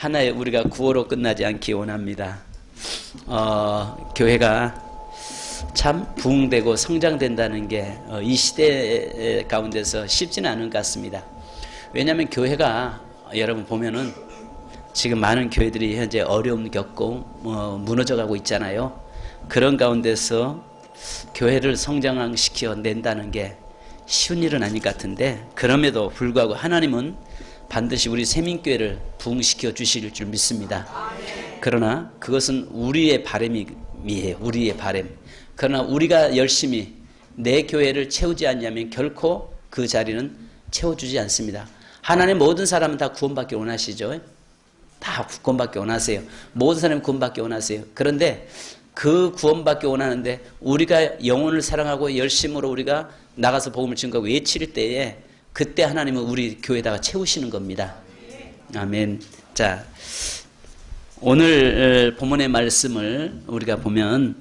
하나의 우리가 구호로 끝나지 않기 원합니다. 교회가 참 부흥되고 성장된다는 게 이 시대 가운데서 쉽지는 않은 것 같습니다. 왜냐하면 교회가 여러분 보면은 지금 많은 교회들이 현재 어려움 겪고 무너져가고 있잖아요. 그런 가운데서 교회를 성장시켜 낸다는 게 쉬운 일은 아닐 것 같은데, 그럼에도 불구하고 하나님은 반드시 우리 세민교회를 부흥시켜 주실 줄 믿습니다. 그러나 그것은 우리의 바람이에요. 우리의 바람. 그러나 우리가 열심히 내 교회를 채우지 않냐면 결코 그 자리는 채워주지 않습니다. 하나님 모든 사람은 다 구원받기 원하시죠. 다 구원받기 원하세요. 모든 사람이 구원받기 원하세요. 그런데 그 구원받기 원하는데 우리가 영혼을 사랑하고 열심으로 우리가 나가서 복음을 증거하고 외칠 때에 그때 하나님은 우리 교회에다가 채우시는 겁니다. 아멘. 자, 오늘 본문의 말씀을 우리가 보면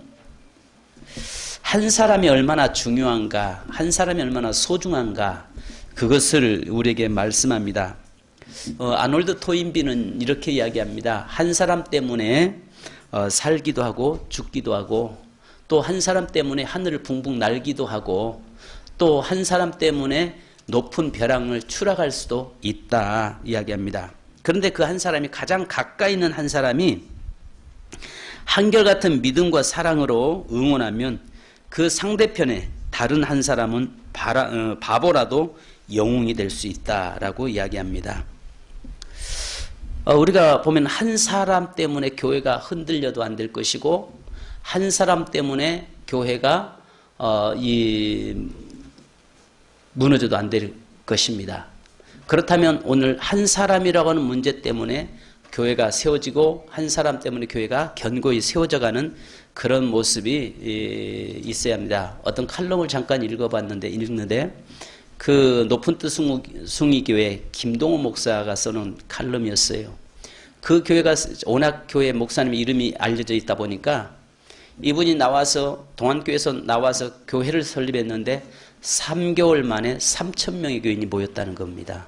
한 사람이 얼마나 중요한가, 한 사람이 얼마나 소중한가, 그것을 우리에게 말씀합니다. 아놀드 토인비는 이렇게 이야기합니다. 한 사람 때문에 살기도 하고 죽기도 하고, 또 한 사람 때문에 하늘을 붕붕 날기도 하고, 또 한 사람 때문에 높은 벼랑을 추락할 수도 있다 이야기합니다. 그런데 그 한 사람이, 가장 가까이 있는 한 사람이 한결같은 믿음과 사랑으로 응원하면 그 상대편에 다른 한 사람은 바보라도 영웅이 될 수 있다라고 이야기합니다. 우리가 보면 한 사람 때문에 교회가 흔들려도 안 될 것이고, 한 사람 때문에 교회가 무너져도 안 될 것입니다. 그렇다면 오늘 한 사람이라고 하는 문제 때문에 교회가 세워지고, 한 사람 때문에 교회가 견고히 세워져가는 그런 모습이 있어야 합니다. 어떤 칼럼을 잠깐 읽는데 그 높은 뜻 숭의교회 김동호 목사가 써놓은 칼럼이었어요. 그 교회가 워낙 교회 목사님 이름이 알려져 있다 보니까 이분이 나와서 동안교회에서 나와서 교회를 설립했는데 3개월 만에 3,000명의 교인이 모였다는 겁니다.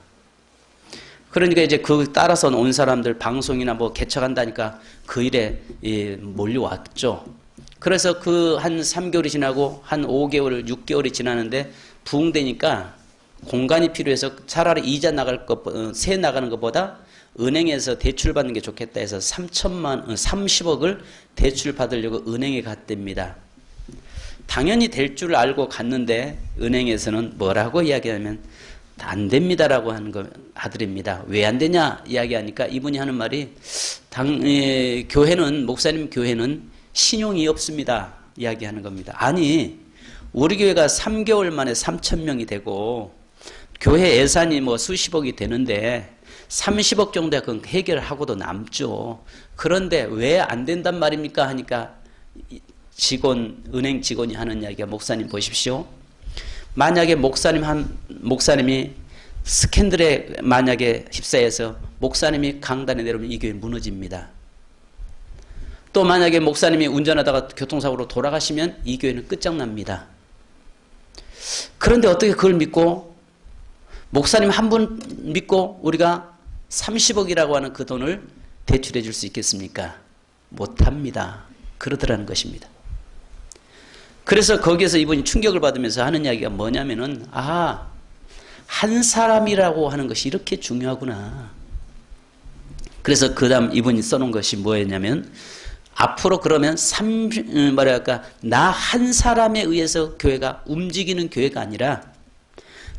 그러니까 이제 그 따라서 온 사람들 방송이나 뭐 개척한다니까 그 일에 몰려왔죠. 그래서 그 한 3개월이 지나고 한 5개월, 6개월이 지나는데 부흥되니까 공간이 필요해서 차라리 이자 세 나가는 것보다 은행에서 대출 받는 게 좋겠다 해서 30억을 대출 받으려고 은행에 갔답니다. 당연히 될 줄 알고 갔는데 은행에서는 뭐라고 이야기하면 안 됩니다라고 하더랍니다. 왜 안 되냐 이야기하니까 이분이 하는 말이 교회는, 목사님 교회는 신용이 없습니다 이야기하는 겁니다. 아니, 우리 교회가 3개월 만에 3,000명이 되고 교회 예산이 뭐 수십억이 되는데 30억 정도야 그건 해결하고도 남죠. 그런데 왜 안 된단 말입니까 하니까 은행 직원이 하는 이야기가, 목사님 보십시오. 만약에 목사님이 스캔들에 만약에 휩싸여서 목사님이 강단에 내려오면 이 교회 무너집니다. 또 만약에 목사님이 운전하다가 교통사고로 돌아가시면 이 교회는 끝장납니다. 그런데 어떻게 그걸 믿고, 목사님 한 분 믿고 우리가 30억이라고 하는 그 돈을 대출해 줄 수 있겠습니까? 못합니다. 그러더라는 것입니다. 그래서 거기에서 이분이 충격을 받으면서 하는 이야기가 뭐냐면은, 한 사람이라고 하는 것이 이렇게 중요하구나. 그래서 그 다음 이분이 써놓은 것이 뭐였냐면, 앞으로 그러면 나 한 사람에 의해서 교회가 움직이는 교회가 아니라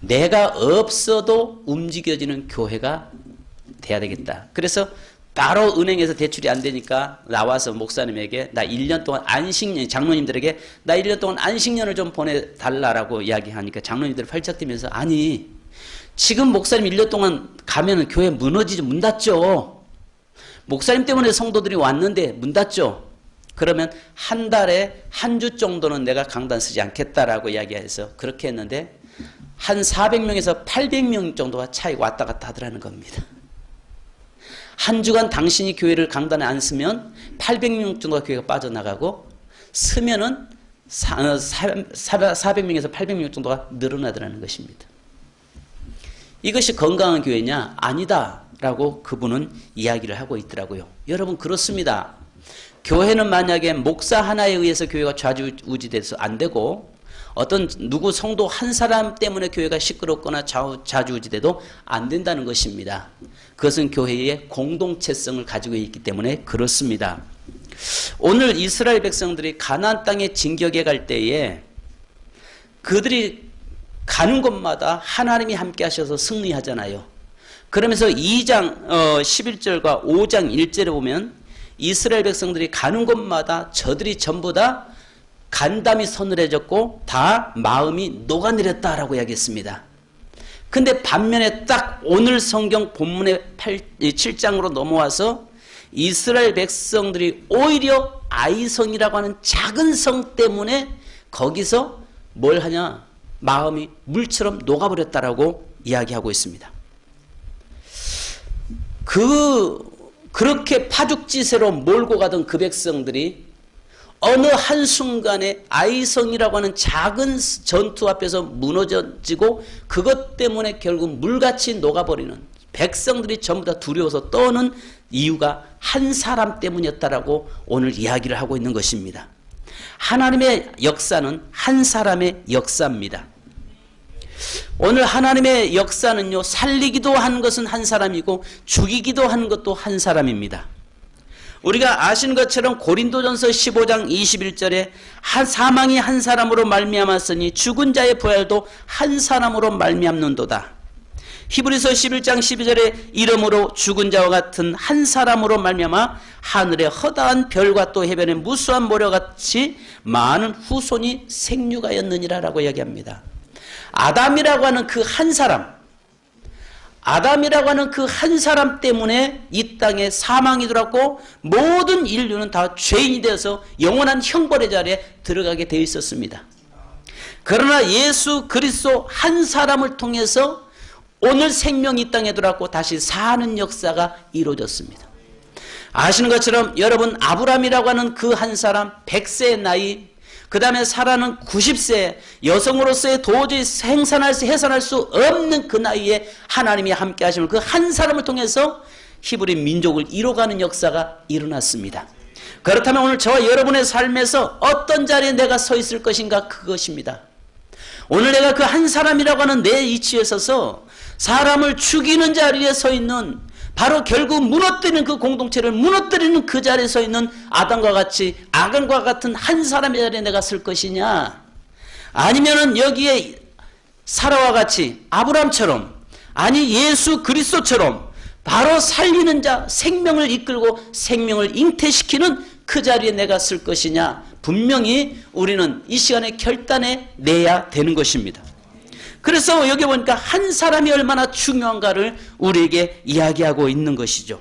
내가 없어도 움직여지는 교회가 돼야 되겠다. 그래서 바로 은행에서 대출이 안 되니까 나와서 목사님에게 나 1년 동안 장로님들에게 나 1년 동안 안식년을 좀 보내달라고 이야기하니까 장로님들이 팔짝 뛰면서, 아니 지금 목사님 1년 동안 가면은 교회 무너지죠. 문 닫죠. 목사님 때문에 성도들이 왔는데 문 닫죠. 그러면 한 달에 한 주 정도는 내가 강단 쓰지 않겠다라고 이야기해서 그렇게 했는데 한 400명에서 800명 정도가 차이 왔다 갔다 하더라는 겁니다. 한 주간 당신이 교회를 강단에 안 쓰면 800명 정도가 교회가 빠져나가고, 쓰면은 400명에서 800명 정도가 늘어나더라는 것입니다. 이것이 건강한 교회냐? 아니다 라고 그분은 이야기를 하고 있더라고요. 여러분 그렇습니다. 교회는 만약에 목사 하나에 의해서 교회가 좌지우지돼서 안 되고 어떤 누구 성도 한 사람 때문에 교회가 시끄럽거나 좌지우지돼도 안 된다는 것입니다. 그것은 교회의 공동체성을 가지고 있기 때문에 그렇습니다. 오늘 이스라엘 백성들이 가나안 땅에 진격해 갈 때에 그들이 가는 곳마다 하나님이 함께 하셔서 승리하잖아요. 그러면서 2장 11절과 5장 1절에 보면 이스라엘 백성들이 가는 곳마다 저들이 전부 다 간담이 서늘해졌고 다 마음이 녹아내렸다라고 이야기했습니다. 근데 반면에 딱 오늘 성경 본문의 7장으로 넘어와서 이스라엘 백성들이 오히려 아이성이라고 하는 작은 성 때문에 거기서 뭘 하냐? 마음이 물처럼 녹아버렸다라고 이야기하고 있습니다. 그렇게 파죽지세로 몰고 가던 그 백성들이 어느 한순간에 아이성이라고 하는 작은 전투 앞에서 무너지고 그것 때문에 결국 물같이 녹아버리는 백성들이 전부 다 두려워서 떠는 이유가 한 사람 때문이었다라고 오늘 이야기를 하고 있는 것입니다. 하나님의 역사는 한 사람의 역사입니다. 오늘 하나님의 역사는요, 살리기도 하는 것은 한 사람이고 죽이기도 하는 것도 한 사람입니다. 우리가 아시는 것처럼 고린도전서 15장 21절에 사망이 한 사람으로 말미암았으니 죽은 자의 부활도 한 사람으로 말미암는도다. 히브리서 11장 12절에 이러므로 죽은 자와 같은 한 사람으로 말미암아 하늘의 허다한 별과 또 해변의 무수한 모래같이 많은 후손이 생육하였느니라라고 이야기합니다. 아담이라고 하는 그 한 사람, 아담이라고 하는 그 한 사람 때문에 이 땅에 사망이 들어왔고 모든 인류는 다 죄인이 되어서 영원한 형벌의 자리에 들어가게 되어 있었습니다. 그러나 예수 그리스도 한 사람을 통해서 오늘 생명이 이 땅에 들어왔고 다시 사는 역사가 이루어졌습니다. 아시는 것처럼 여러분 아브라함이라고 하는 그 한 사람 100세의 나이, 그 다음에 사라는 90세, 여성으로서의 도저히 해산할 수 없는 그 나이에 하나님이 함께 하심을 그 한 사람을 통해서 히브리 민족을 이뤄가는 역사가 일어났습니다. 그렇다면 오늘 저와 여러분의 삶에서 어떤 자리에 내가 서 있을 것인가, 그것입니다. 오늘 내가 그 한 사람이라고 하는 내 위치에 서서 사람을 죽이는 자리에 서 있는, 바로 결국 무너뜨리는 그 공동체를 무너뜨리는 그 자리에 서 있는 아담과 같이, 아간과 같은 한 사람의 자리에 내가 설 것이냐, 아니면은 여기에 사라와 같이 아브람처럼, 아니 예수 그리스도처럼 바로 살리는 자, 생명을 이끌고 생명을 잉태시키는 그 자리에 내가 쓸 것이냐, 분명히 우리는 이 시간에 결단해 내야 되는 것입니다. 그래서 여기 보니까 한 사람이 얼마나 중요한가를 우리에게 이야기하고 있는 것이죠.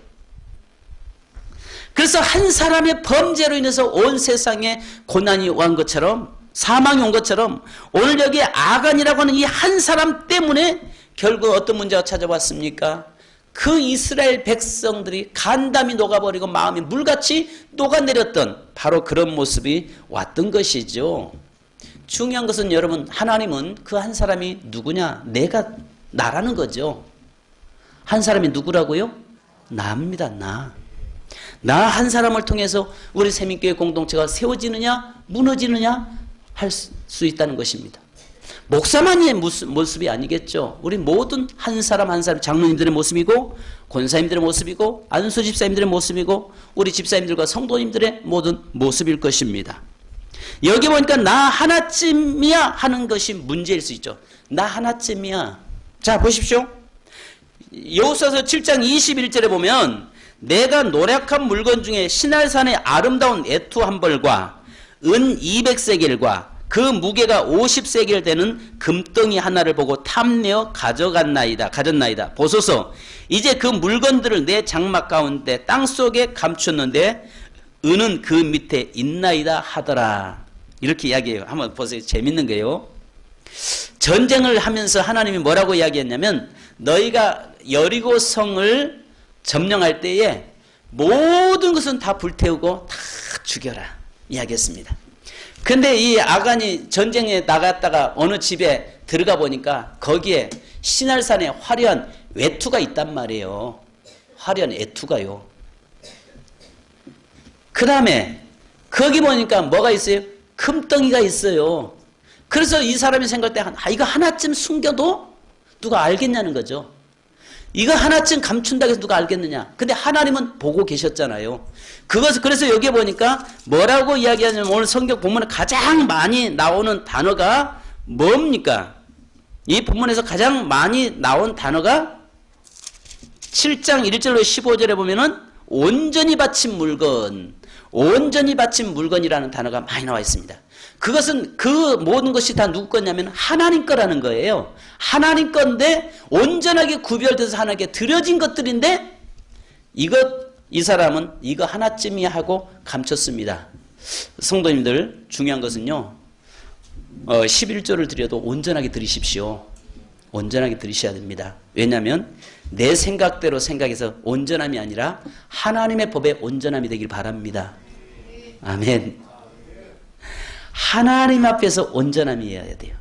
그래서 한 사람의 범죄로 인해서 온 세상에 고난이 온 것처럼, 사망이 온 것처럼, 오늘 여기 아간이라고 하는 이 한 사람 때문에 결국 어떤 문제가 찾아왔습니까? 그 이스라엘 백성들이 간담이 녹아버리고 마음이 물같이 녹아내렸던 바로 그런 모습이 왔던 것이죠. 중요한 것은 여러분, 하나님은 그 한 사람이 누구냐? 나라는 거죠. 한 사람이 누구라고요? 나입니다. 나 한 사람을 통해서 우리 세민교회 공동체가 세워지느냐 무너지느냐 할 수 있다는 것입니다. 목사만의 모습이 아니겠죠. 우리 모든 한 사람 한 사람, 장로님들의 모습이고 권사님들의 모습이고 안수 집사님들의 모습이고 우리 집사님들과 성도님들의 모든 모습일 것입니다. 여기 보니까 나 하나쯤이야 하는 것이 문제일 수 있죠. 나 하나쯤이야. 자, 보십시오. 여호수아서 7장 21절에 보면 내가 노력한 물건 중에 시날산의 아름다운 애투 한 벌과 은 200세겔과 그 무게가 50세겔 되는 금덩이 하나를 보고 탐내어 가졌나이다. 보소서, 이제 그 물건들을 내 장막 가운데 땅속에 감췄는데 은은 그 밑에 있나이다 하더라. 이렇게 이야기해요. 한번 보세요. 재밌는 거예요. 전쟁을 하면서 하나님이 뭐라고 이야기했냐면, 너희가 여리고 성을 점령할 때에 모든 것은 다 불태우고 다 죽여라 이야기했습니다. 근데 이 아간이 전쟁에 나갔다가 어느 집에 들어가 보니까 거기에 시날산에 화려한 외투가 있단 말이에요. 화려한 애투가요. 그 다음에 거기 보니까 뭐가 있어요? 금덩이가 있어요. 그래서 이 사람이 생각할 때 이거 하나쯤 숨겨도 누가 알겠냐는 거죠. 이거 하나쯤 감춘다고 해서 누가 알겠느냐. 근데 하나님은 보고 계셨잖아요. 그래서 여기에 보니까 뭐라고 이야기하냐면 오늘 성경 본문에 가장 많이 나오는 단어가 뭡니까? 이 본문에서 가장 많이 나온 단어가 7장 1절로 15절에 보면은 온전히 바친 물건, 온전히 바친 물건이라는 단어가 많이 나와 있습니다. 그것은 그 모든 것이 다 누구 거냐면 하나님 거라는 거예요. 하나님 건데 온전하게 구별돼서 하나님께 드려진 것들인데 이 사람은 이거 하나쯤이야 하고 감췄습니다. 성도님들 중요한 것은요. 11조를 드려도 온전하게 드리십시오. 온전하게 드리셔야 됩니다. 왜냐하면 내 생각대로 생각해서 온전함이 아니라 하나님의 법에 온전함이 되길 바랍니다. 아멘. 하나님 앞에서 온전함이어야 돼요.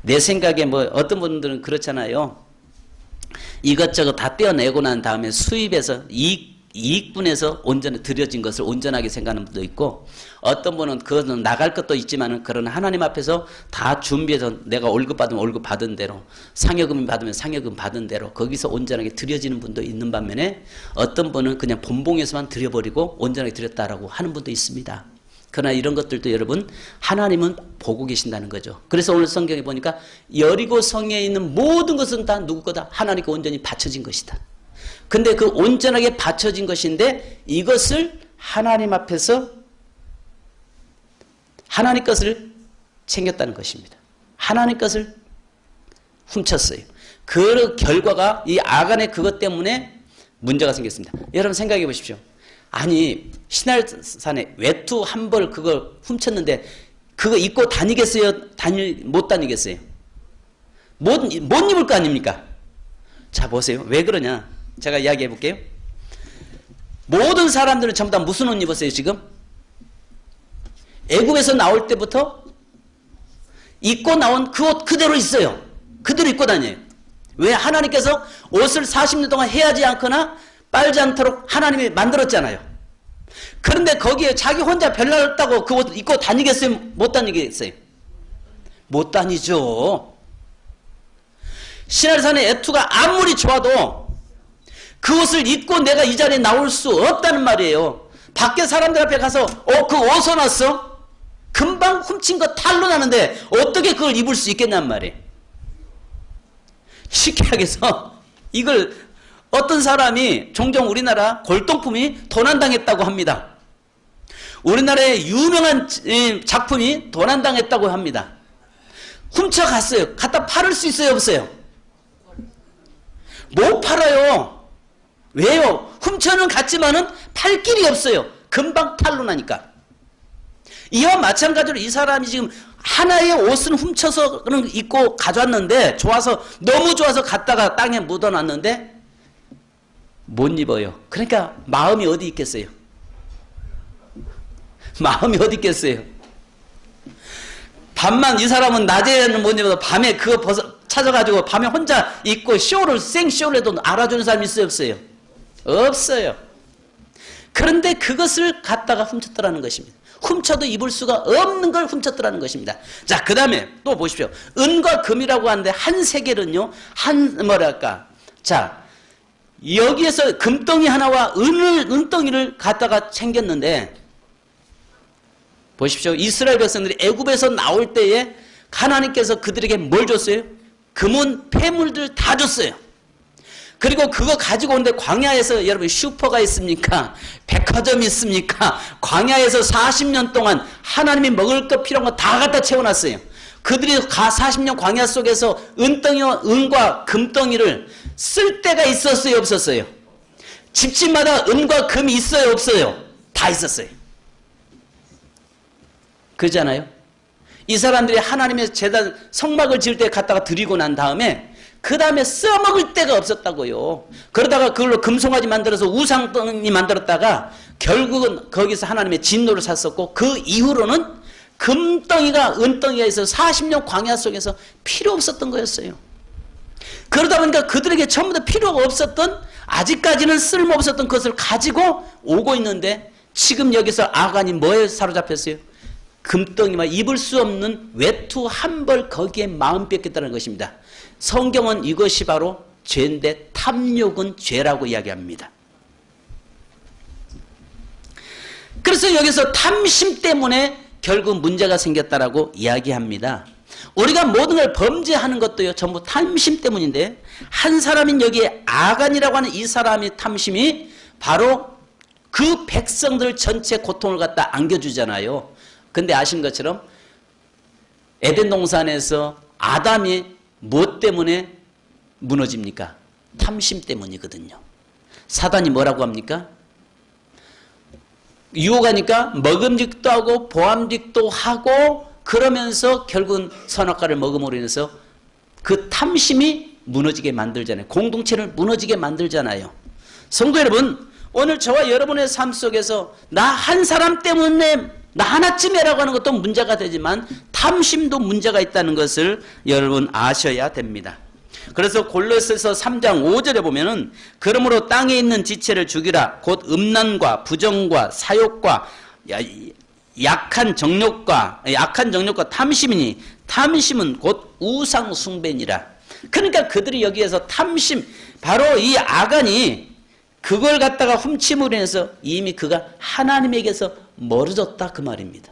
내 생각에 어떤 분들은 그렇잖아요. 이것저것 다 떼어내고 난 다음에 수입에서 이익분에서 드려진 것을 온전하게 생각하는 분도 있고, 어떤 분은 그것은 나갈 것도 있지만 그런 하나님 앞에서 다 준비해서 내가 월급 받으면 월급 받은 대로, 상여금 받으면 상여금 받은 대로 거기서 온전하게 드려지는 분도 있는 반면에 어떤 분은 그냥 본봉에서만 드려버리고 온전하게 드렸다라고 하는 분도 있습니다. 그러나 이런 것들도 여러분 하나님은 보고 계신다는 거죠. 그래서 오늘 성경에 보니까 여리고 성에 있는 모든 것은 다 누구 거다? 하나님께 온전히 바쳐진 것이다. 근데 그 온전하게 바쳐진 것인데 이것을 하나님 앞에서 하나님 것을 챙겼다는 것입니다. 하나님 것을 훔쳤어요. 그 결과가 이 아간의 그것 때문에 문제가 생겼습니다. 여러분 생각해 보십시오. 아니 시날산에 외투 한 벌 그걸 훔쳤는데 그거 입고 다니겠어요? 못 다니겠어요? 못 입을 거 아닙니까? 자 보세요. 왜 그러냐? 제가 이야기해 볼게요. 모든 사람들은 전부 다 무슨 옷 입었어요 지금? 애굽에서 나올 때부터 입고 나온 그 옷 그대로 있어요. 그대로 입고 다녀요. 왜? 하나님께서 옷을 40년 동안 해야지 않거나 빨지 않도록 하나님이 만들었잖아요. 그런데 거기에 자기 혼자 별났다고 그 옷 입고 다니겠어요? 못 다니겠어요? 못 다니죠. 시날산의 애투가 아무리 좋아도 그 옷을 입고 내가 이 자리에 나올 수 없다는 말이에요. 밖에 사람들 앞에 가서 그 어디서 났어? 금방 훔친 거 탈로 나는데 어떻게 그걸 입을 수 있겠냔 말이에요. 쉽게 하겠어. 이걸 어떤 사람이 종종 우리나라 골동품이 도난당했다고 합니다. 우리나라의 유명한 작품이 도난당했다고 합니다. 훔쳐갔어요. 갖다 팔을 수 있어요? 없어요? 못 팔아요. 왜요? 훔쳐는 갔지만은 팔 길이 없어요. 금방 탈로 나니까. 이와 마찬가지로 이 사람이 지금 하나의 옷은 훔쳐서 입고 가져왔는데 너무 좋아서 갔다가 땅에 묻어놨는데 못 입어요. 그러니까 마음이 어디 있겠어요? 마음이 어디 있겠어요? 밤만 이 사람은 낮에는 못 입어도 밤에 그거 찾아가지고 밤에 혼자 입고 생쇼를 해도 알아주는 사람이 있어요? 없어요? 없어요. 그런데 그것을 갖다가 훔쳤더라는 것입니다. 훔쳐도 입을 수가 없는 걸 훔쳤더라는 것입니다. 자, 그 다음에 또 보십시오. 은과 금이라고 하는데 한 세겔은요, 자, 여기에서 금덩이 하나와 은덩이를 갖다가 챙겼는데, 보십시오. 이스라엘 백성들이 애굽에서 나올 때에 하나님께서 그들에게 뭘 줬어요? 금은 폐물들 다 줬어요. 그리고 그거 가지고 오는데 광야에서 여러분 슈퍼가 있습니까? 백화점이 있습니까? 광야에서 40년 동안 하나님이 먹을 것 필요한 거 다 갖다 채워놨어요. 그들이 40년 광야 속에서 은과 금덩이를 쓸 때가 있었어요? 없었어요? 집집마다 은과 금이 있어요? 없어요? 다 있었어요. 그러잖아요. 이 사람들이 하나님의 제단 성막을 지을 때 갖다가 드리고 난 다음에 그 다음에 써먹을 데가 없었다고요. 그러다가 그걸로 금송아지 만들어서 우상덩이 만들었다가 결국은 거기서 하나님의 진노를 샀었고, 그 이후로는 금덩이가 은덩이가 있어서 40년 광야 속에서 필요 없었던 거였어요. 그러다 보니까 그들에게 전부 다 필요가 없었던 아직까지는 쓸모없었던 것을 가지고 오고 있는데 지금 여기서 아간이 뭐에 사로잡혔어요? 금덩이만 입을 수 없는 외투 한 벌 거기에 마음 뺏겼다는 것입니다. 성경은 이것이 바로 죄인데 탐욕은 죄라고 이야기합니다. 그래서 여기서 탐심 때문에 결국 문제가 생겼다라고 이야기합니다. 우리가 모든 걸 범죄하는 것도요 전부 탐심 때문인데 한 사람인 여기에 아간이라고 하는 이 사람의 탐심이 바로 그 백성들 전체 고통을 갖다 안겨주잖아요. 근데 아시는 것처럼 에덴 동산에서 아담이 무엇 때문에 무너집니까? 탐심 때문이거든요. 사단이 뭐라고 합니까? 유혹하니까 먹음직도 하고 보암직도 하고 그러면서 결국은 선악과를 먹음으로 인해서 그 탐심이 무너지게 만들잖아요. 공동체를 무너지게 만들잖아요. 성도 여러분, 오늘 저와 여러분의 삶 속에서 나 한 사람 때문에 나 하나쯤이라고 하는 것도 문제가 되지만 탐심도 문제가 있다는 것을 여러분 아셔야 됩니다. 그래서 골로새서 3장 5절에 보면은 그러므로 땅에 있는 지체를 죽이라 곧 음란과 부정과 사욕과 약한 정욕과 탐심이니 탐심은 곧 우상 숭배니라. 그러니까 그들이 여기에서 탐심, 바로 이 아간이 그걸 갖다가 훔침으로 인해서 이미 그가 하나님에게서 멀어졌다 그 말입니다.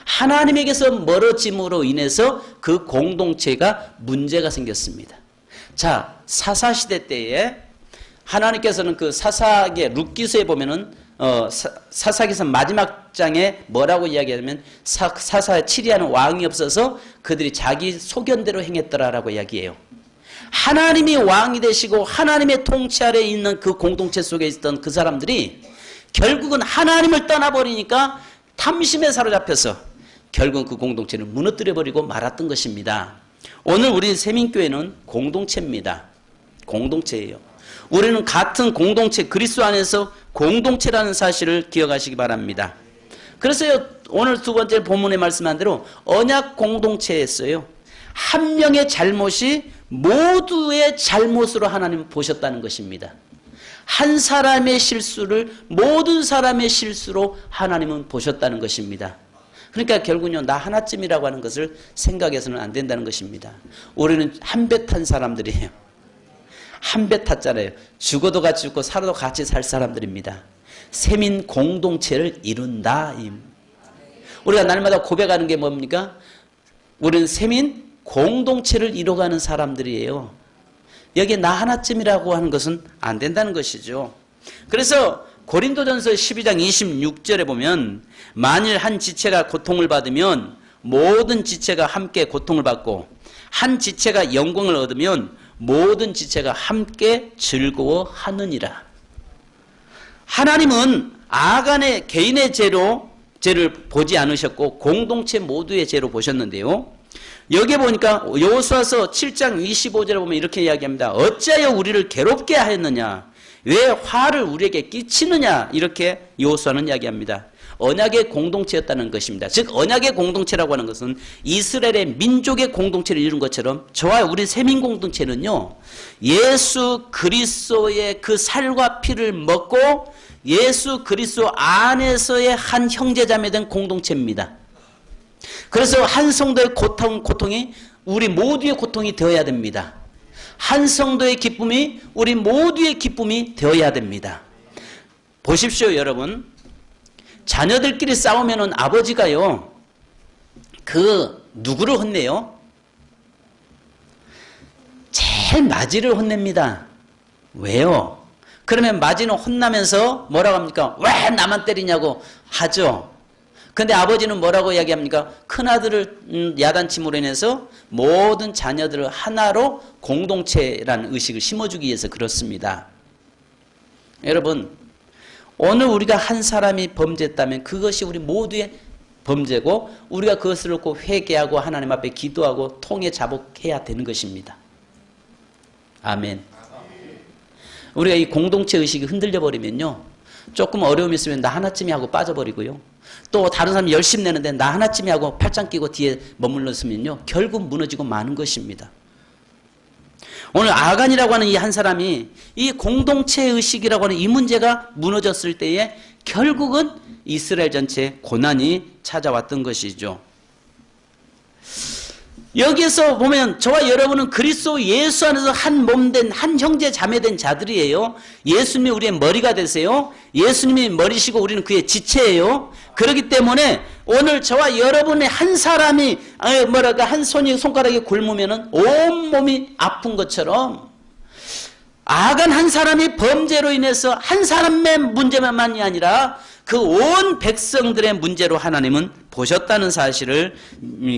하나님에게서 멀어짐으로 인해서 그 공동체가 문제가 생겼습니다. 자, 사사시대 때에 하나님께서는 그 사사기의 룻기서에 보면은 사사기서 마지막 장에 뭐라고 이야기하냐면 사사에 치리하는 왕이 없어서 그들이 자기 소견대로 행했더라라고 이야기해요. 하나님이 왕이 되시고 하나님의 통치 아래에 있는 그 공동체 속에 있던 그 사람들이 결국은 하나님을 떠나버리니까 탐심에 사로잡혀서 결국 그 공동체를 무너뜨려버리고 말았던 것입니다. 오늘 우리 세민교회는 공동체입니다. 공동체예요. 우리는 같은 공동체, 그리스도 안에서 공동체라는 사실을 기억하시기 바랍니다. 그래서 오늘 두 번째 본문에 말씀한 대로 언약 공동체였어요. 한 명의 잘못이 모두의 잘못으로 하나님은 보셨다는 것입니다. 한 사람의 실수를 모든 사람의 실수로 하나님은 보셨다는 것입니다. 그러니까 결국은요, 나 하나쯤이라고 하는 것을 생각해서는 안 된다는 것입니다. 우리는 한 배 탄 사람들이에요. 한 배 탔잖아요. 죽어도 같이 죽고 살아도 같이 살 사람들입니다. 세민 공동체를 이룬다. 우리가 날마다 고백하는 게 뭡니까? 우리는 세민 공동체를 이뤄가는 사람들이에요. 여기 나 하나쯤이라고 하는 것은 안 된다는 것이죠. 그래서 고린도전서 12장 26절에 보면 만일 한 지체가 고통을 받으면 모든 지체가 함께 고통을 받고 한 지체가 영광을 얻으면 모든 지체가 함께 즐거워하느니라. 하나님은 아간의 개인의 죄를 보지 않으셨고 공동체 모두의 죄로 보셨는데요. 여기에 보니까 여호수아서 7장 25절에 보면 이렇게 이야기합니다. 어찌하여 우리를 괴롭게 하였느냐? 왜 화를 우리에게 끼치느냐? 이렇게 여호수아는 이야기합니다. 언약의 공동체였다는 것입니다. 즉 언약의 공동체라고 하는 것은 이스라엘의 민족의 공동체를 이룬 것처럼 저와 우리 세민 공동체는요, 예수 그리스도의 그 살과 피를 먹고 예수 그리스도 안에서의 한 형제자매 된 공동체입니다. 그래서 한 성도의 고통이 우리 모두의 고통이 되어야 됩니다. 한 성도의 기쁨이 우리 모두의 기쁨이 되어야 됩니다. 보십시오, 여러분. 자녀들끼리 싸우면은 아버지가요, 누구를 혼내요? 제일 마지를 혼냅니다. 왜요? 그러면 마지는 혼나면서 뭐라고 합니까? 왜 나만 때리냐고 하죠. 근데 아버지는 뭐라고 이야기합니까? 큰아들을 야단침으로 인해서 모든 자녀들을 하나로 공동체라는 의식을 심어주기 위해서 그렇습니다. 여러분, 오늘 우리가 한 사람이 범죄했다면 그것이 우리 모두의 범죄고 우리가 그것을 놓고 회개하고 하나님 앞에 기도하고 통해 자복해야 되는 것입니다. 아멘. 우리가 이 공동체 의식이 흔들려 버리면요, 조금 어려움이 있으면 나 하나쯤이 하고 빠져버리고요, 또 다른 사람이 열심히 내는데 나 하나쯤이 하고 팔짱 끼고 뒤에 머물렀으면요, 결국 무너지고 마는 것입니다. 오늘 아간이라고 하는 이 한 사람이 이 공동체 의식이라고 하는 이 문제가 무너졌을 때에 결국은 이스라엘 전체에 고난이 찾아왔던 것이죠. 여기에서 보면 저와 여러분은 그리스도 예수 안에서 한 몸된 한 형제 자매된 자들이에요. 예수님이 우리의 머리가 되세요. 예수님이 머리시고 우리는 그의 지체예요. 그렇기 때문에 오늘 저와 여러분의 한 사람이 한 손가락이 굶으면은 온 몸이 아픈 것처럼 아간 한 사람이 범죄로 인해서 한 사람의 문제만이 아니라 그 온 백성들의 문제로 하나님은 보셨다는 사실을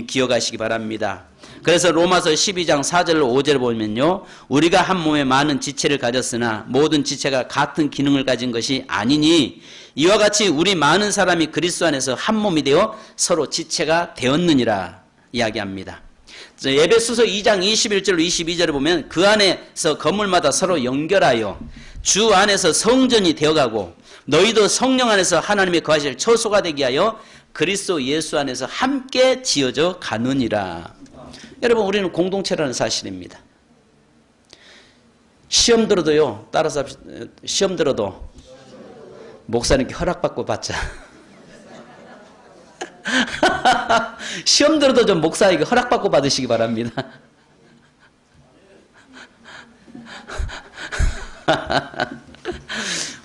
기억하시기 바랍니다. 그래서 로마서 12장 4절로 5절을 보면요. 우리가 한 몸에 많은 지체를 가졌으나 모든 지체가 같은 기능을 가진 것이 아니니 이와 같이 우리 많은 사람이 그리스도 안에서 한 몸이 되어 서로 지체가 되었느니라 이야기합니다. 에베소서 2장 21절로 22절을 보면 그 안에서 건물마다 서로 연결하여 주 안에서 성전이 되어가고 너희도 성령 안에서 하나님의 거하실 처소가 되게 하여 그리스도 예수 안에서 함께 지어져 가느니라. 여러분 우리는 공동체라는 사실입니다. 시험 들어도요. 따라서 시험 들어도 목사님께 허락받고 받자. 시험 들어도 좀 목사에게 허락받고 받으시기 바랍니다.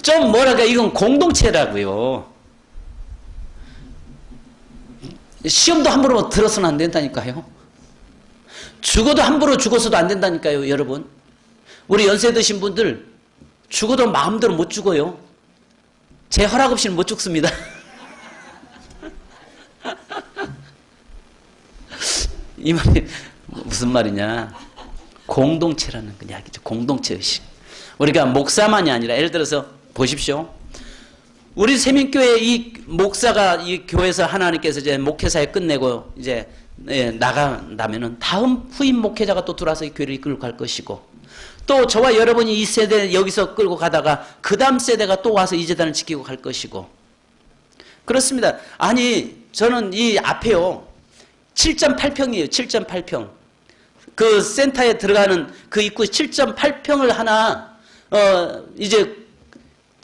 좀 뭐랄까 이건 공동체라고요. 시험도 함부로 들어서는 안 된다니까요. 죽어도 함부로 죽어서도 안 된다니까요. 여러분 우리 연세 드신 분들 죽어도 마음대로 못 죽어요. 제 허락 없이는 못 죽습니다. 이 말이 무슨 말이냐, 공동체라는 그 이야기죠. 공동체 의식. 우리가 목사만이 아니라 예를 들어서 보십시오. 우리 세민교회 이 목사가 이 교회에서 하나님께서 이제 목회사에 끝내고 이제 나간다면은 다음 후임 목회자가 또 들어와서 이 교회를 이끌고 갈 것이고, 또 저와 여러분이 이 세대 여기서 끌고 가다가 그 다음 세대가 또 와서 이 재단을 지키고 갈 것이고 그렇습니다. 아니 저는 이 앞에요 7.8평이에요. 7.8평. 그 센터에 들어가는 그 입구 7.8평을 하나 이제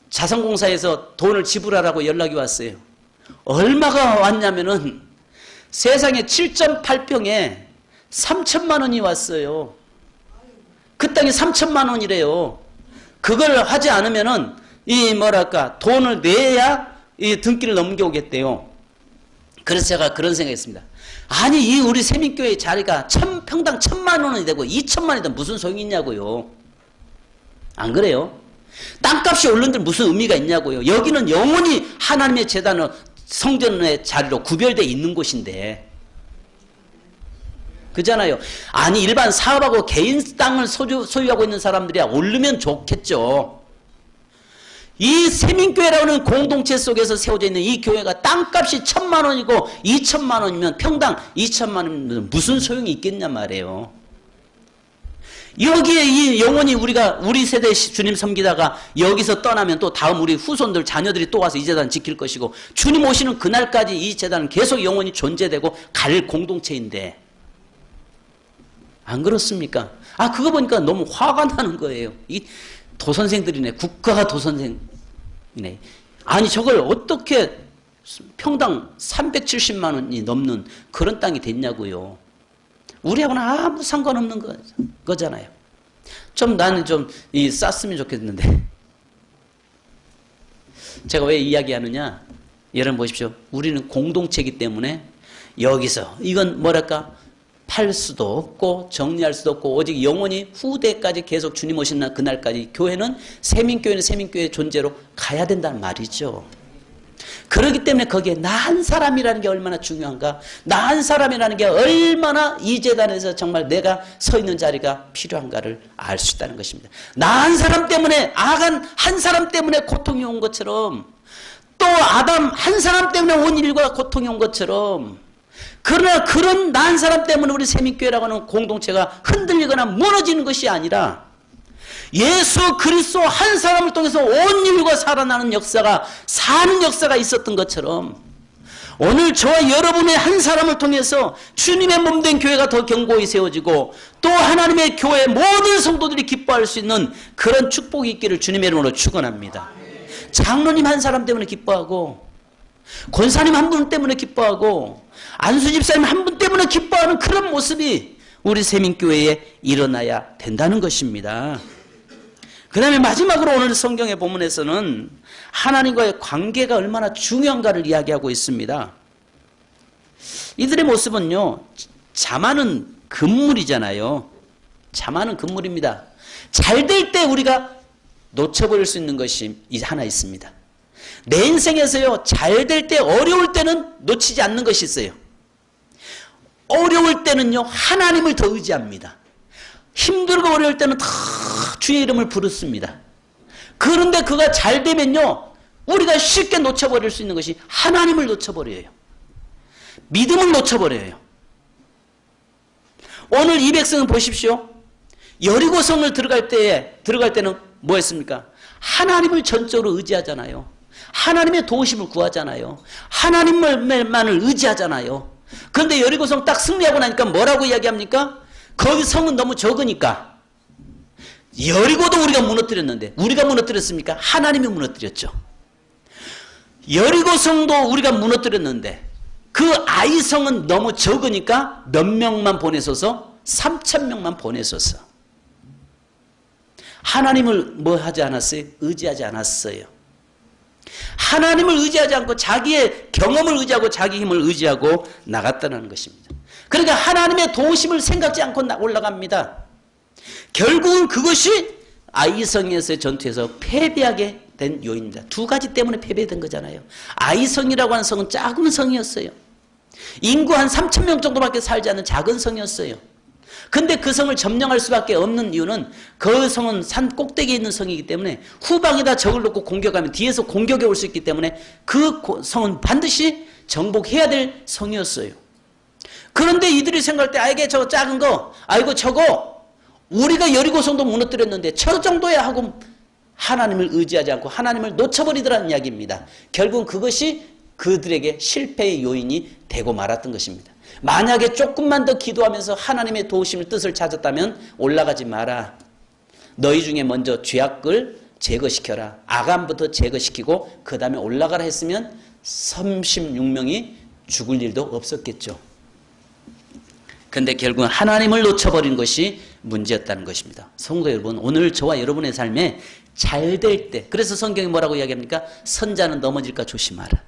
자선공사에서 돈을 지불하라고 연락이 왔어요. 얼마가 왔냐면은 세상에 7.8평에 3천만 원이 왔어요. 그 땅이 3천만 원이래요. 그걸 하지 않으면은 이 뭐랄까 돈을 내야 이 등기를 넘겨오겠대요. 그래서 제가 그런 생각했습니다. 아니 이 우리 세민교회 자리가 평당 1,000만 원이 되고 2천만 원이 되면 무슨 소용이 있냐고요. 안 그래요? 땅값이 오른들 무슨 의미가 있냐고요. 여기는 영원히 하나님의 제단으로 성전의 자리로 구별되어 있는 곳인데, 그잖아요. 아니 일반 사업하고 개인 땅을 소유하고 있는 사람들이야 오르면 좋겠죠. 이 세민교회라고 하는 공동체 속에서 세워져 있는 이 교회가 땅값이 1,000만 원이고 2천만 원이면 평당 2천만 원이면 무슨 소용이 있겠냐 말이에요. 여기에 이 영원히 우리 세대 주님 섬기다가 여기서 떠나면 또 다음 우리 후손들 자녀들이 또 와서 이 재단 지킬 것이고, 주님 오시는 그날까지 이 재단은 계속 영원히 존재되고 갈 공동체인데 안 그렇습니까? 아 그거 보니까 너무 화가 나는 거예요. 이 도선생들이네. 국가가 도선생이네. 아니 저걸 어떻게 평당 370만 원이 넘는 그런 땅이 됐냐고요. 우리하고는 아무 상관없는 거잖아요. 좀 나는 좀 쌌으면 좋겠는데. 제가 왜 이야기하느냐. 여러분 보십시오. 우리는 공동체이기 때문에 여기서 이건 뭐랄까 팔 수도 없고 정리할 수도 없고 오직 영원히 후대까지 계속 주님 오시는 그날까지 교회는 세민교회는 세민교회의 존재로 가야 된다는 말이죠. 그렇기 때문에 거기에 나 한 사람이라는 게 얼마나 중요한가, 나 한 사람이라는 게 얼마나 이 재단에서 정말 내가 서 있는 자리가 필요한가를 알 수 있다는 것입니다. 나 한 사람 때문에 아간 한 사람 때문에 고통이 온 것처럼, 또 아담 한 사람 때문에 온 일과 고통이 온 것처럼, 그러나 그런 나 한 사람 때문에 우리 세민교회라고 하는 공동체가 흔들리거나 무너지는 것이 아니라 예수 그리스도 한 사람을 통해서 온 인류가 살아나는 역사가, 사는 역사가 있었던 것처럼 오늘 저와 여러분의 한 사람을 통해서 주님의 몸된 교회가 더 견고히 세워지고 또 하나님의 교회 모든 성도들이 기뻐할 수 있는 그런 축복이 있기를 주님의 이름으로 축원합니다. 장로님 한 사람 때문에 기뻐하고 권사님 한 분 때문에 기뻐하고 안수 집사님 한 분 때문에 기뻐하는 그런 모습이 우리 세민교회에 일어나야 된다는 것입니다. 그 다음에 마지막으로 오늘 성경의 본문에서는 하나님과의 관계가 얼마나 중요한가를 이야기하고 있습니다. 이들의 모습은요, 자만은 금물이잖아요. 자만은 금물입니다. 잘 될 때 우리가 놓쳐버릴 수 있는 것이 하나 있습니다. 내 인생에서요, 잘 될 때 어려울 때는 놓치지 않는 것이 있어요. 어려울 때는요, 하나님을 더 의지합니다. 힘들고 어려울 때는 다 주의 이름을 부르습니다. 그런데 그가 잘 되면요, 우리가 쉽게 놓쳐버릴 수 있는 것이 하나님을 놓쳐버려요. 믿음을 놓쳐버려요. 오늘 이 백성은 보십시오. 여리고성을 들어갈 때는 뭐 했습니까? 하나님을 전적으로 의지하잖아요. 하나님의 도우심을 구하잖아요. 하나님만을 의지하잖아요. 그런데 여리고성 딱 승리하고 나니까 뭐라고 이야기합니까? 거기 성은 너무 적으니까. 여리고도 우리가 무너뜨렸는데 우리가 무너뜨렸습니까? 하나님이 무너뜨렸죠. 여리고성도 우리가 무너뜨렸는데 그 아이성은 너무 적으니까 몇 명만 보내소서? 3,000명만 보내소서. 하나님을 뭐 하지 않았어요? 의지하지 않았어요. 하나님을 의지하지 않고 자기의 경험을 의지하고 자기 힘을 의지하고 나갔다는 것입니다. 그러니까 하나님의 도우심을 생각지 않고 올라갑니다. 결국은 그것이 아이성에서의 전투에서 패배하게 된 요인입니다. 두 가지 때문에 패배된 거잖아요. 아이성이라고 하는 성은 작은 성이었어요. 인구 한 3,000명 정도밖에 살지 않는 작은 성이었어요. 근데 그 성을 점령할 수밖에 없는 이유는 그 성은 산 꼭대기에 있는 성이기 때문에 후방에다 적을 놓고 공격하면 뒤에서 공격이 올 수 있기 때문에 그 성은 반드시 정복해야 될 성이었어요. 그런데 이들이 생각할 때 아이게 저거 작은 거, 아이고 저거 우리가 여리고성도 무너뜨렸는데 저 정도야 하고 하나님을 의지하지 않고 하나님을 놓쳐버리더라는 이야기입니다. 결국은 그것이 그들에게 실패의 요인이 되고 말았던 것입니다. 만약에 조금만 더 기도하면서 하나님의 도우심을 뜻을 찾았다면 올라가지 마라. 너희 중에 먼저 죄악을 제거시켜라. 아간부터 제거시키고 그 다음에 올라가라 했으면 36명이 죽을 일도 없었겠죠. 그런데 결국은 하나님을 놓쳐버린 것이 문제였다는 것입니다. 성도 여러분, 오늘 저와 여러분의 삶에 잘 될 때, 그래서 성경이 뭐라고 이야기합니까? 선자는 넘어질까 조심하라.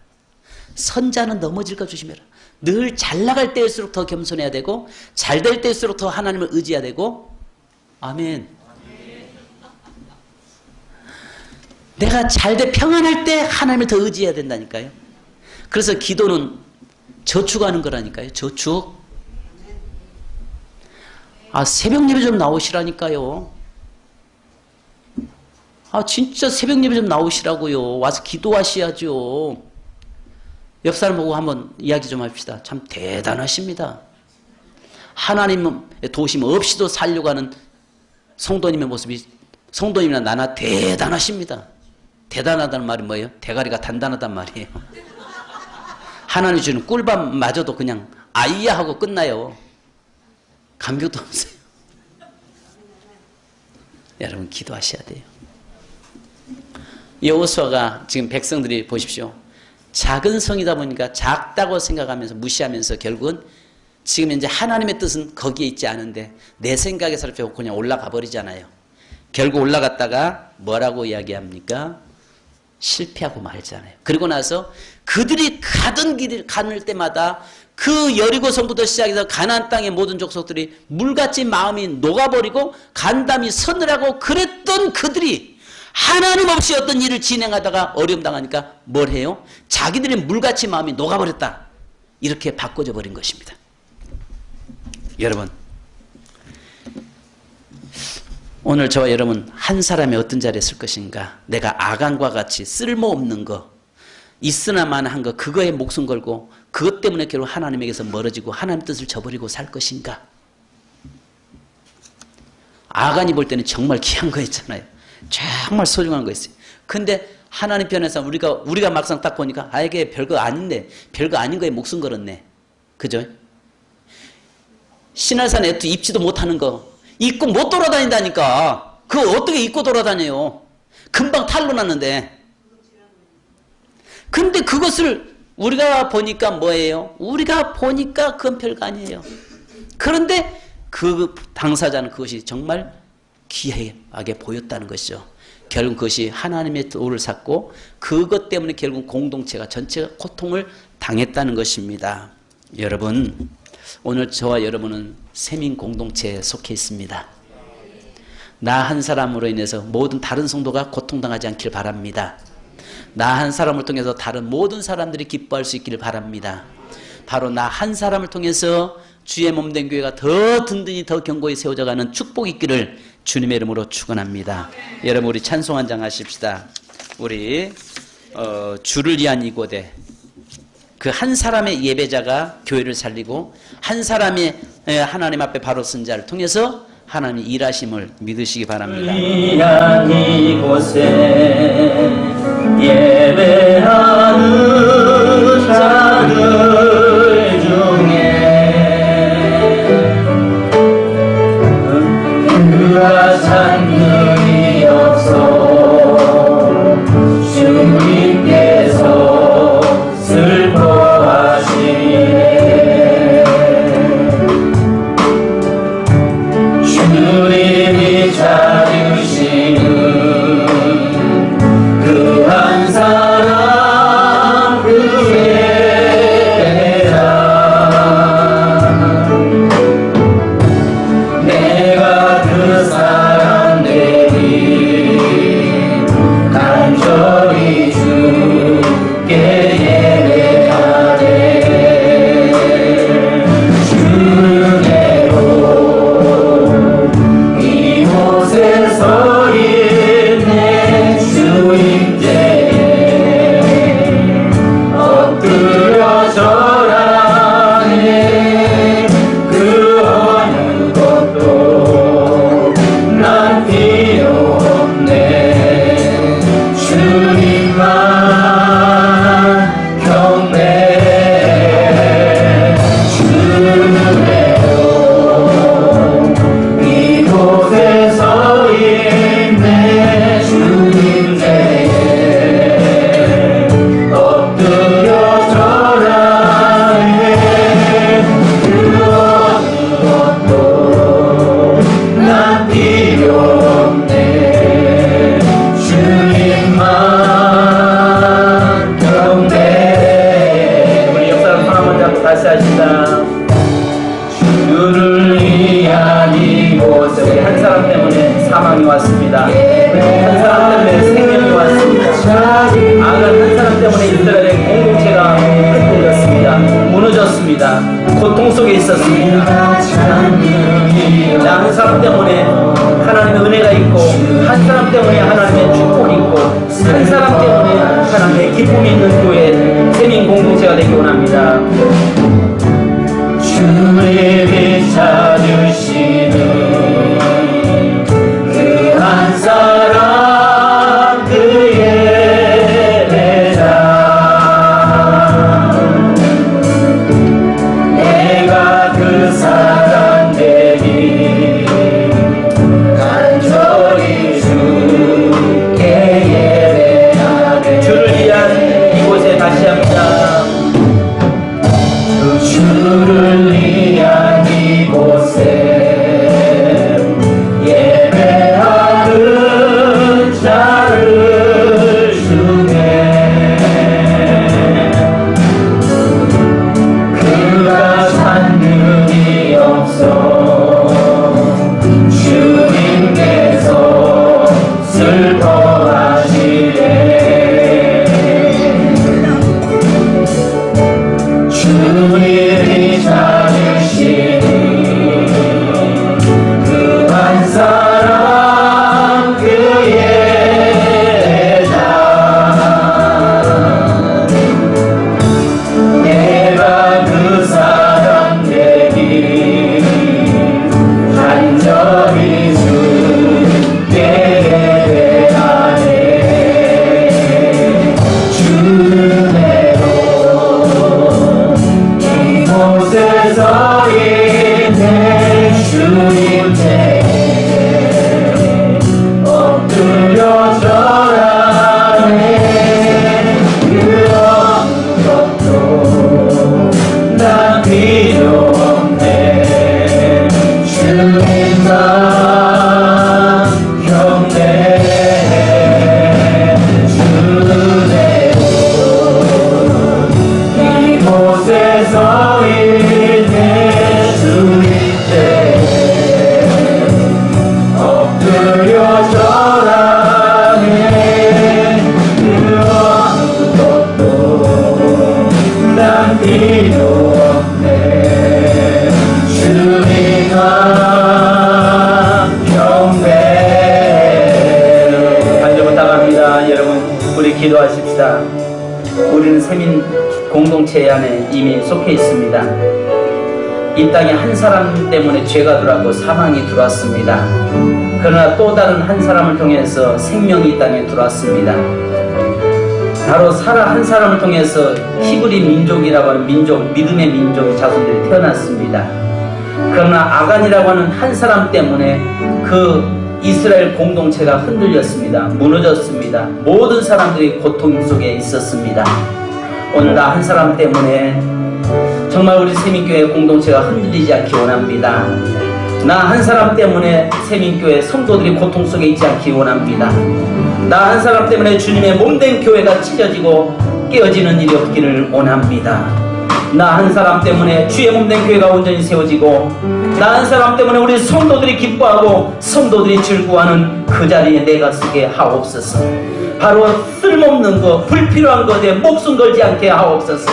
선자는 넘어질까 조심해라. 늘 잘 나갈 때일수록 더 겸손해야 되고 잘 될 때일수록 더 하나님을 의지해야 되고. 아멘. 내가 잘 돼 평안할 때 하나님을 더 의지해야 된다니까요. 그래서 기도는 저축하는 거라니까요. 저축. 새벽 예배 좀 나오시라니까요. 진짜 새벽 예배 좀 나오시라고요. 와서 기도하셔야죠. 옆 사람 보고 한번 이야기 좀 합시다. 참 대단하십니다. 하나님의 도우심 없이도 살려고 하는 성도님의 모습이, 성도님이나 나나 대단하십니다. 대단하다는 말이 뭐예요? 대가리가 단단하단 말이에요. 하나님 주는 꿀밤마저도 그냥 아이야 하고 끝나요. 감격도 없어요. 여러분 기도하셔야 돼요. 여호수아가 지금 백성들이 보십시오. 작은 성이다 보니까 작다고 생각하면서 무시하면서 결국은 지금 이제 하나님의 뜻은 거기에 있지 않은데 내 생각에 살펴보고 그냥 올라가 버리잖아요. 결국 올라갔다가 뭐라고 이야기합니까? 실패하고 말잖아요. 그리고 나서 그들이 가던 길을 가는 때마다 그 여리고성부터 시작해서 가나안 땅의 모든 족속들이 물같이 마음이 녹아버리고 간담이 서늘하고 그랬던 그들이 하나님 없이 어떤 일을 진행하다가 어려움 당하니까 뭘 해요? 자기들의 물같이 마음이 녹아버렸다. 이렇게 바꿔져 버린 것입니다. 여러분, 오늘 저와 여러분 한 사람이 어떤 자리에 있을 것인가? 내가 아간과 같이 쓸모없는 거, 있으나마나한 거, 그거에 목숨 걸고 그것 때문에 결국 하나님에게서 멀어지고 하나님 뜻을 저버리고 살 것인가? 아간이 볼 때는 정말 귀한 거 있잖아요. 정말 소중한 거 있어요. 근데 하나님 편에서 우리가 막상 딱 보니까 아 이게 별거 아닌데 별거 아닌 거에 목숨 걸었네. 그죠? 신할산 애도 입지도 못하는 거 입고 못 돌아다닌다니까. 그거 어떻게 입고 돌아다녀요? 금방 탈로 났는데. 근데 그것을 우리가 보니까 뭐예요? 우리가 보니까 그건 별거 아니에요. 그런데 그 당사자는 그것이 정말 귀하게 보였다는 것이죠. 결국 그것이 하나님의 도를 샀고 그것 때문에 결국 공동체가 전체가 고통을 당했다는 것입니다. 여러분, 오늘 저와 여러분은 세민 공동체에 속해 있습니다. 나 한 사람으로 인해서 모든 다른 성도가 고통당하지 않길 바랍니다. 나 한 사람을 통해서 다른 모든 사람들이 기뻐할 수 있기를 바랍니다. 바로 나 한 사람을 통해서 주의 몸된 교회가 더 든든히 더 견고히 세워져가는 축복이 있기를 주님의 이름으로 축원합니다. 여러분 우리 찬송 한 장 하십시다. 우리 주를 위한 이곳에 그 한 사람의 예배자가 교회를 살리고 한 사람의 하나님 앞에 바로 쓴 자를 통해서 하나님이 일하심을 믿으시기 바랍니다. 위한 이곳에 예배하는 자들 중에 그가 잔능이 없어 주님께서 슬퍼하시네. 주님이 찾으시는 그 한 사람 그 예배자 내가 그 사람 되니 간절히 주께 예배하네. 주은혜로 이곳에 서 있네. 주임제에 엎드려 절하네. 그 어느 것도 난 필요 없네. 주님만 경배해. 주님으로 이곳에 서 있네. 주님제에 엎드려 절하네. 그 어느 것도 난 필요 없네. 주님만 경배해. 우리 옆사람 손 한번 잡고 다시 하시다. 주를 위한 이곳에 우리 한 사람 때문에 사망이 왔습니다. 한 사람 때문에 생명이 왔습니다. 아간 한 사람 때문에 이스라엘의 공동체가 흔들렸습니다. 무너졌습니다. 고통 속에 있었습니다. 나 한 사람 때문에 하나님의 은혜가 있고 한 사람 때문에 하나님의 축복이 있고 한 사람 때문에 하나님의 기쁨이 있는 교회 세민 공동체가 되기 원합니다. 주님이 찾으시는 그 한 사람 그 예배자 내가 그 사람 되니 간절히 주께 예배하네. 주를 위한 이곳에 다시 한번 필요 없네 주님만 경배로 간절 부탁합니다. 여러분 우리 기도하십시다. 우리는 세민 공동체 안에 이미 속해 있습니다. 이 땅에 한 사람 때문에 죄가 들어왔고 사망이 들어왔습니다. 그러나 또 다른 한 사람을 통해서 생명이 이 땅에 들어왔습니다. 바로 사라 한 사람을 통해서 히브리 민족이라고 하는 민족, 믿음의 민족의 자손들이 태어났습니다. 그러나 아간이라고 하는 한 사람 때문에 그 이스라엘 공동체가 흔들렸습니다. 무너졌습니다. 모든 사람들이 고통 속에 있었습니다. 오늘 나 한 사람 때문에 정말 우리 세민교회 공동체가 흔들리지 않기 원합니다. 나 한 사람 때문에 세민교회 성도들이 고통 속에 있지 않기 원합니다. 나 한 사람 때문에 주님의 몸된 교회가 찢어지고 깨어지는 일이 없기를 원합니다. 나 한 사람 때문에 주의 몸된 교회가 온전히 세워지고 나 한 사람 때문에 우리 성도들이 기뻐하고 성도들이 즐거워하는 그 자리에 내가 서게 하옵소서. 바로 쓸모없는 것, 불필요한 것에 목숨 걸지 않게 하옵소서.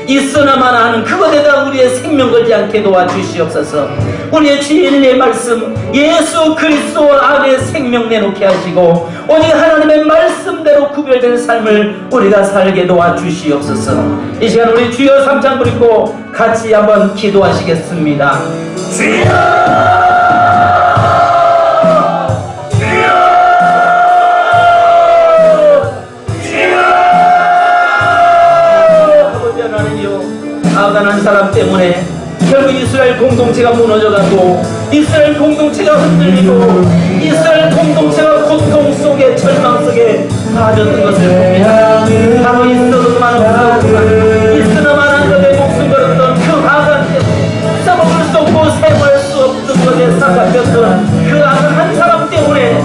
있으나마나 하는 그것에다 우리의 생명 걸지 않게 도와주시옵소서. 우리의 주인의 말씀 예수 그리스도 안에 생명 내놓게 하시고 오직 하나님의 말씀대로 구별된 삶을 우리가 살게 도와주시옵소서. 이 시간 우리 주여 삼창 부리고 같이 한번 기도하시겠습니다. 주여 아간한 사람 때문에 결국 이스라엘 공동체가 무너져가고 이스라엘 공동체가 흔들리고 이스라엘 공동체가 고통 속에 절망 속에 빠졌던 것을 봅니다. 바로 있으나마나 것에 목숨 걸었던 그 아간 때문에 써먹을 수 없고 생활할 수 없던 것에 사각혔던 그 아간 한 사람 때문에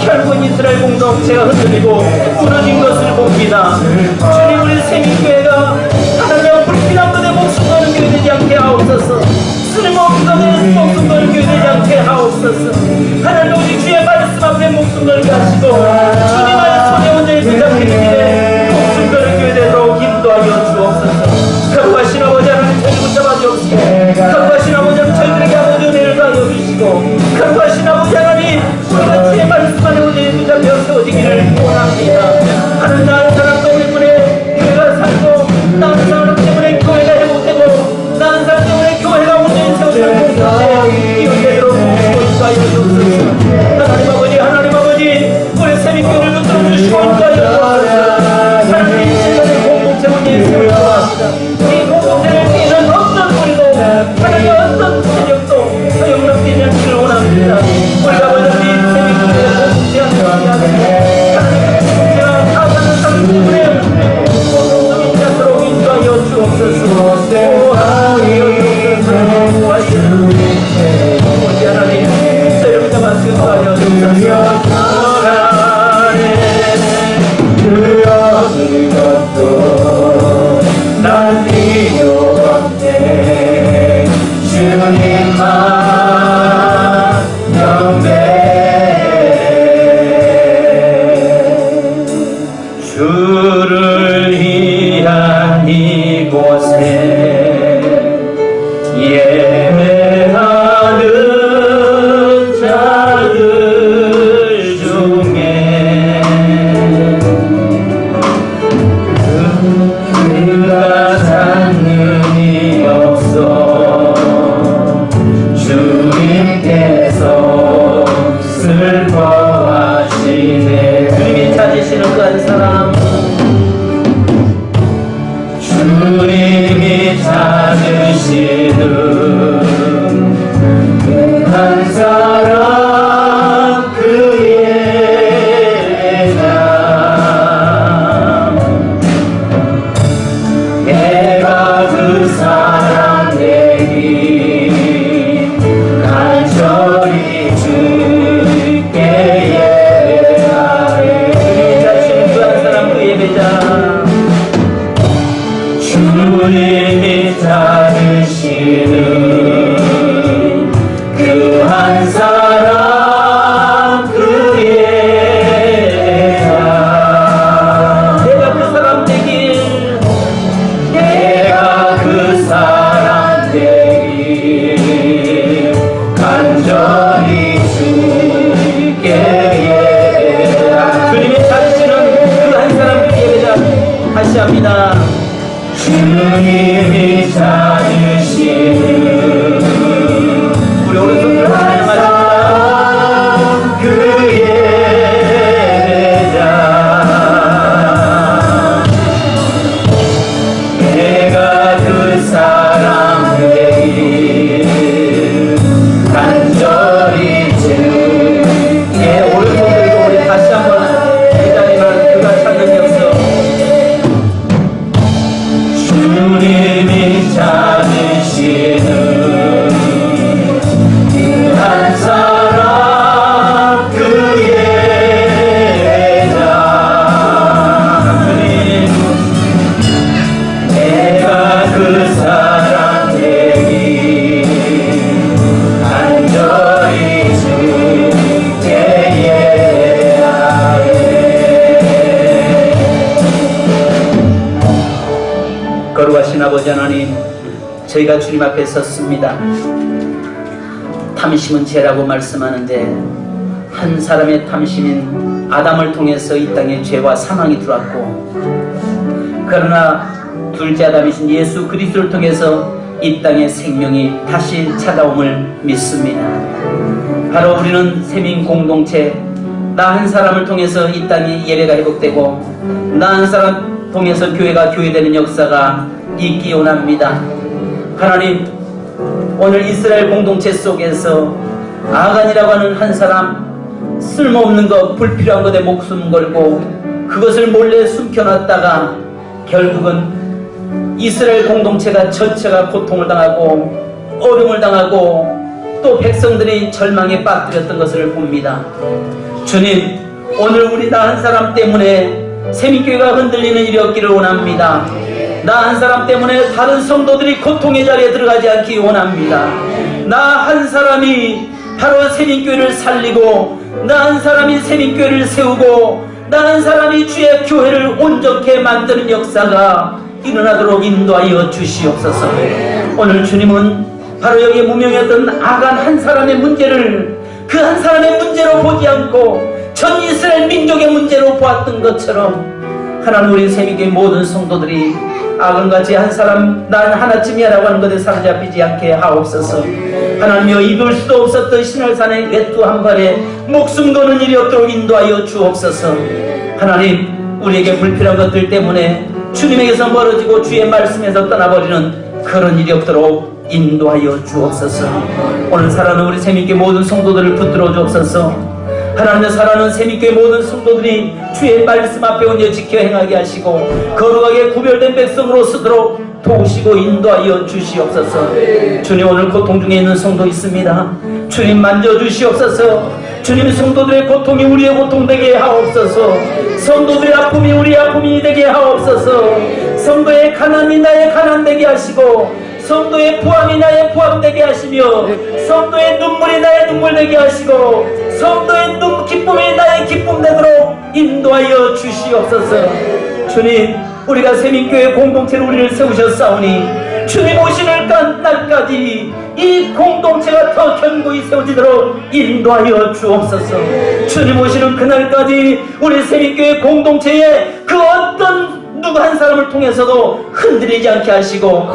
결국 이스라엘 공동체가 흔들리고 무너진 것을 봅니다. 주님 우리 세민교회가 하나님의 불필요한 것에 목숨 거는 교회 되지 않게 하옵소서. 쓸모없는 것에 목숨 거는 교회 되지 않게 하옵소서. 하나님 오직 주의 말씀 앞에 목숨 걸게 하시고 주님의 손에 온전히 붙잡히는 길에 목숨 거는 교회 되도록 인도하여 주옵소서. 거룩하신 아버지 하나님 저희 붙잡아 주옵시고 거룩하신 아버지 하나님 저희들에게 아버지 은혜를 가하여 주시고 거룩하신 아버지 하나님 우리가 주의 말씀 안에 온전히 붙잡혀 세워지기를 원합니다. 하나님 나의 사람 때문에 교회가 살고 나는 사람 때문에 교회가 회복되고 나는 사람 때문에 교회가 온전히 세워지는 공동체 이웃되도록 인도하여 주옵소서. 하나님 아버지 우리 세민교회를 붙들어 주시고 인도하여 주옵소서. 하나님 세상의 공동체 온전히 세워주옵소서. 이 공동체를 뛰는 어떤 소리도 하나님 어떤 세력도 소용없게 않기를 원합니다. 우리가 먼저 우리 세민교회의 공동체 안에 하나님의 공동체가 타가는 삶 때문에 공동체인 자도록 인도하여 주옵소서. 아버지 하나님 세력을 잡아 인도하여 주옵소서. 그 것도 난 필요 없네 주님만 경배 주를 위한 이곳에 예배하는 자들 중에 그가 찾는 이 없어 주님께서 슬퍼하시네. 주님이 찾으시는 그 한 사람 주님이 찾으시는 그 한 사람 그의 자 내가 그 사람 되니 간절히 주께 예배하네. 주님이 찾으시는 그 한 사람 그 예배자 주님이 찾으시는 그 한 사람 그의 자 내가 그 사람 되길 내가 주님이 찾으시는 우리 오른손으로 하나님 맞습니다. 그의 배자 내가 그 사람 되길 간절히 주의 오른손 들고 우리 다시 한번 기다리는 그가 찾는 역사 주님이 찾으시는 한 사람 그의 배자 내가 그 사람 되기 간절히 주께 예하네. 거룩하신 아버지 하나님, 저희가 주님 앞에 섰습니다. 탐심은 죄라고 말씀하는데 한 사람의 탐심인 아담을 통해서 이 땅에 죄와 사망이 들어왔고, 그러나 둘째 아담이신 예수 그리스도를 통해서 이 땅에 생명이 다시 찾아옴을 믿습니다. 바로 우리는 세민 공동체, 나 한 사람을 통해서 이 땅에 예배가 회복되고 나 한 사람 통해서 교회가 교회되는 역사가 있기 원합니다. 하나님, 오늘 이스라엘 공동체 속에서 아간이라고 하는 한 사람, 쓸모없는 것, 불필요한 것에 목숨 걸고 그것을 몰래 숨겨놨다가 결국은 이스라엘 공동체가 전체가 고통을 당하고 어려움을 당하고 또 백성들이 절망에 빠뜨렸던 것을 봅니다. 주님, 오늘 우리 나 한 사람 때문에 세민교회가 흔들리는 일이 없기를 원합니다. 나 한 사람 때문에 다른 성도들이 고통의 자리에 들어가지 않기 원합니다. 나 한 사람이 바로 세민교회를 살리고 나 한 사람이 세민교회를 세우고 나 한 사람이 주의 교회를 온전케 만드는 역사가 일어나도록 인도하여 주시옵소서. 오늘 주님은 바로 여기에 무명했던 아간 한 사람의 문제를 그 한 사람의 문제로 보지 않고 전 이스라엘 민족의 문제로 보았던 것처럼 하나님, 우리 세미교회 모든 성도들이 아간같이 한 사람 난 하나쯤이야라고 하는 것에 사로잡히지 않게 하옵소서. 하나님여, 이룰 수도 없었던 신할산의 외투 한 발에 목숨 거는 일이 없도록 인도하여 주옵소서. 하나님, 우리에게 불필요한 것들 때문에 주님에게서 멀어지고 주의 말씀에서 떠나버리는 그런 일이 없도록 인도하여 주옵소서. 오늘 살아는 우리 세미교회 모든 성도들을 붙들어 주옵소서. 하나님의 사랑하는 세미교회 모든 성도들이 주의 말씀 앞에 온전히 지켜 행하게 하시고 거룩하게 구별된 백성으로 서도록 도우시고 인도하여 주시옵소서. 주님, 오늘 고통 중에 있는 성도 있습니다. 주님, 만져주시옵소서. 주님, 성도들의 고통이 우리의 고통 되게 하옵소서. 성도들의 아픔이 우리의 아픔이 되게 하옵소서. 성도의 가난이 나의 가난 되게 하시고 성도의 부함이 나의 부함 되게 하시며 성도의 눈물이 나의 눈물 되게 하시고 성도의 기쁨이 나의 기쁨 되도록 인도하여 주시옵소서. 주님, 우리가 세민교회 공동체로 우리를 세우셨사오니 주님 오시는 날까지 이 공동체가 더 견고히 세워지도록 인도하여 주옵소서. 주님 오시는 그날까지 우리 세민교회 공동체에 그 어떤 누구 한 사람을 통해서도 흔들리지 않게 하시고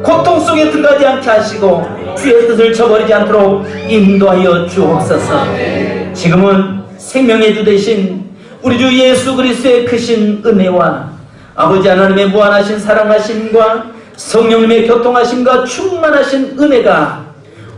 고통 속에 들어가지 않게 하시고 주의 뜻을 저버리지 않도록 인도하여 주옵소서. 지금은 생명의 주 되신 우리 주 예수 그리스도의 크신 은혜와 아버지 하나님의 무한하신 사랑하심과 성령님의 교통하심과 충만하신 은혜가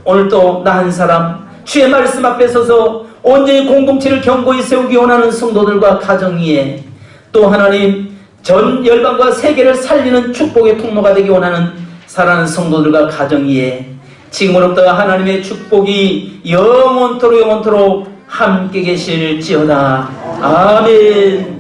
오늘도 나 한 사람 주의 말씀 앞에 서서 온전히 공동체를 견고히 세우기 원하는 성도들과 가정 위에 또 하나님 전 열방과 세계를 살리는 축복의 통로가 되기 원하는 사랑하는 성도들과 가정 위에 지금으로부터 하나님의 축복이 영원토록 함께 계실지어다. 아멘.